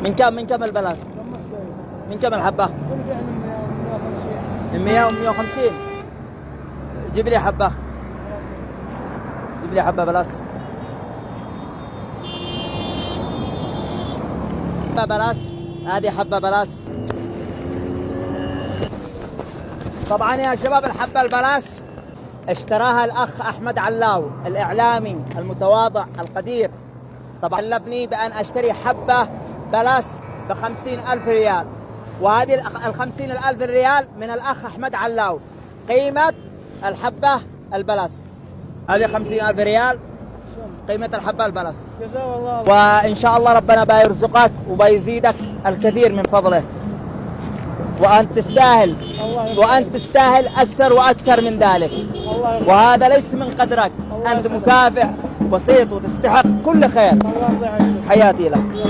من كم البلاس؟ من كم الحبة؟ من 100 و 150. جيب لي حبة، جيب لي حبة بلاس. حبة بلاس، هذه حبة بلاس. طبعا يا شباب الحبة البلاس اشتراها الأخ أحمد علاو الإعلامي المتواضع القدير. طبعا كلفني بأن أشتري حبة بلاس ب50,000 ريال، وهذه 50,000 ريال من الأخ أحمد علاو. قيمة الحبة البلاس هذه 50,000 ريال قيمة الحبة البلاس. جزاه الله. وإن شاء الله ربنا بيرزقك وبيزيدك الكثير من فضله، وأنت تستاهل أكثر وأكثر من ذلك. وهذا ليس من قدرك، أنت مكافح بسيط وتستحق كل خير. حياتي لك.